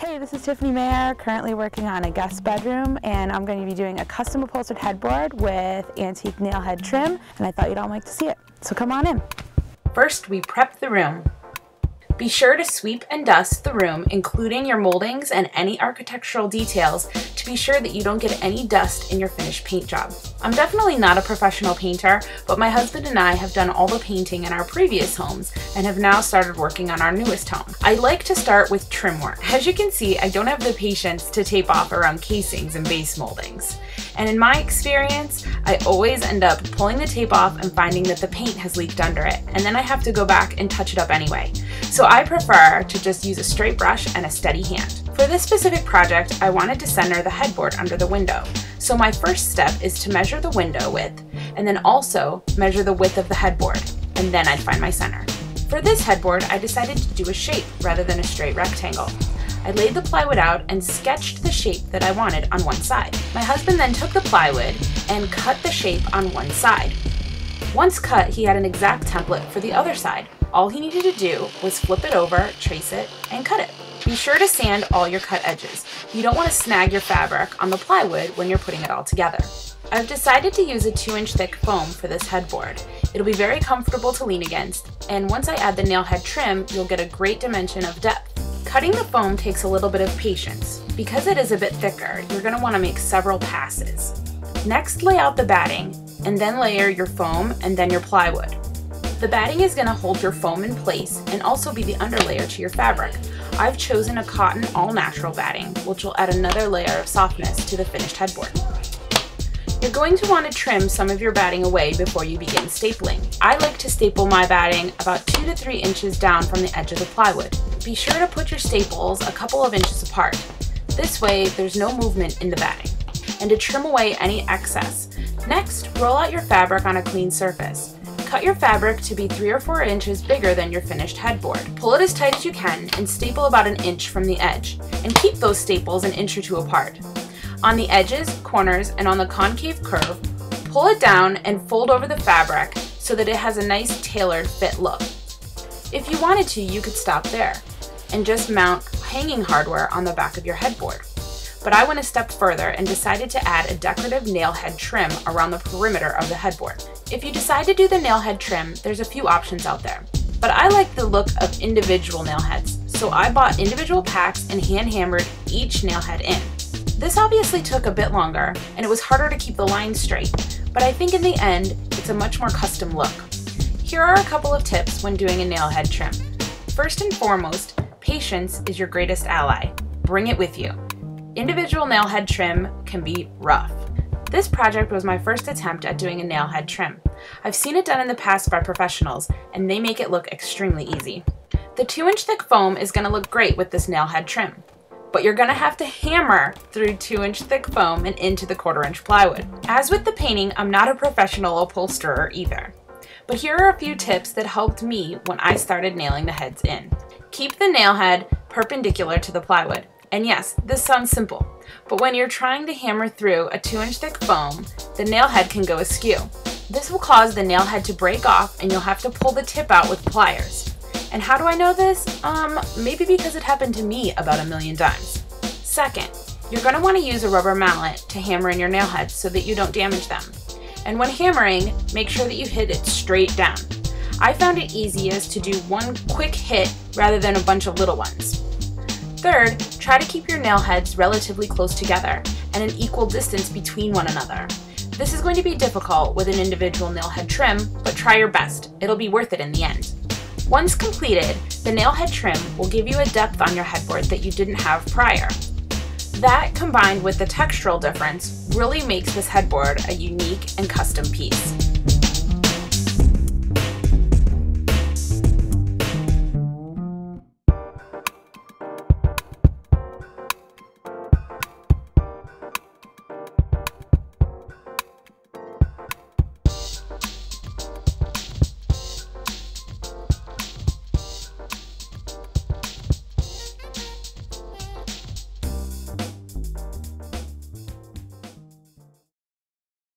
Hey, this is Tiffany Mayer, currently working on a guest bedroom, and I'm going to be doing a custom upholstered headboard with antique nail head trim, and I thought you'd all like to see it. So come on in. First, we prep the room. Be sure to sweep and dust the room, including your moldings and any architectural details, to be sure that you don't get any dust in your finished paint job. I'm definitely not a professional painter, but my husband and I have done all the painting in our previous homes and have now started working on our newest home. I like to start with trim work. As you can see, I don't have the patience to tape off around casings and base moldings. And in my experience, I always end up pulling the tape off and finding that the paint has leaked under it, and then I have to go back and touch it up anyway. So I prefer to just use a straight brush and a steady hand. For this specific project, I wanted to center the headboard under the window. So my first step is to measure the window width, and then also measure the width of the headboard, and then I'd find my center. For this headboard, I decided to do a shape rather than a straight rectangle. I laid the plywood out and sketched the shape that I wanted on one side. My husband then took the plywood and cut the shape on one side. Once cut, he had an exact template for the other side. All he needed to do was flip it over, trace it, and cut it. Be sure to sand all your cut edges. You don't want to snag your fabric on the plywood when you're putting it all together. I've decided to use a 2-inch thick foam for this headboard. It'll be very comfortable to lean against, and once I add the nail head trim, you'll get a great dimension of depth. Cutting the foam takes a little bit of patience. Because it is a bit thicker, you're going to want to make several passes. Next, lay out the batting, and then layer your foam and then your plywood. The batting is going to hold your foam in place and also be the underlayer to your fabric. I've chosen a cotton all-natural batting, which will add another layer of softness to the finished headboard. You're going to want to trim some of your batting away before you begin stapling. I like to staple my batting about 2 to 3 inches down from the edge of the plywood. Be sure to put your staples a couple of inches apart. This way, there's no movement in the batting. And to trim away any excess. Next, roll out your fabric on a clean surface. Cut your fabric to be 3 or 4 inches bigger than your finished headboard. Pull it as tight as you can and staple about an inch from the edge. And keep those staples an inch or two apart. On the edges, corners, and on the concave curve, pull it down and fold over the fabric so that it has a nice tailored fit look. If you wanted to, you could stop there and just mount hanging hardware on the back of your headboard. But I went a step further and decided to add a decorative nail head trim around the perimeter of the headboard. If you decide to do the nail head trim, there's a few options out there. But I like the look of individual nail heads, so I bought individual packs and hand hammered each nail head in. This obviously took a bit longer, and it was harder to keep the lines straight, but I think in the end, it's a much more custom look. Here are a couple of tips when doing a nail head trim. First and foremost, patience is your greatest ally. Bring it with you. Individual nail head trim can be rough. This project was my first attempt at doing a nail head trim. I've seen it done in the past by professionals, and they make it look extremely easy. The 2-inch thick foam is going to look great with this nail head trim, but you're going to have to hammer through 2-inch thick foam and into the 1/4-inch plywood. As with the painting, I'm not a professional upholsterer either. But here are a few tips that helped me when I started nailing the heads in. Keep the nail head perpendicular to the plywood. And yes, this sounds simple, but when you're trying to hammer through a 2-inch thick foam, the nail head can go askew. This will cause the nail head to break off and you'll have to pull the tip out with pliers. And how do I know this? Maybe because it happened to me about 1,000,000 times. Second, you're going to want to use a rubber mallet to hammer in your nail heads so that you don't damage them. And when hammering, make sure that you hit it straight down. I found it easiest to do one quick hit rather than a bunch of little ones. Third, try to keep your nail heads relatively close together and an equal distance between one another. This is going to be difficult with an individual nail head trim, but try your best. It'll be worth it in the end. Once completed, the nail head trim will give you a depth on your headboard that you didn't have prior. That, combined with the textural difference, really makes this headboard a unique and custom piece.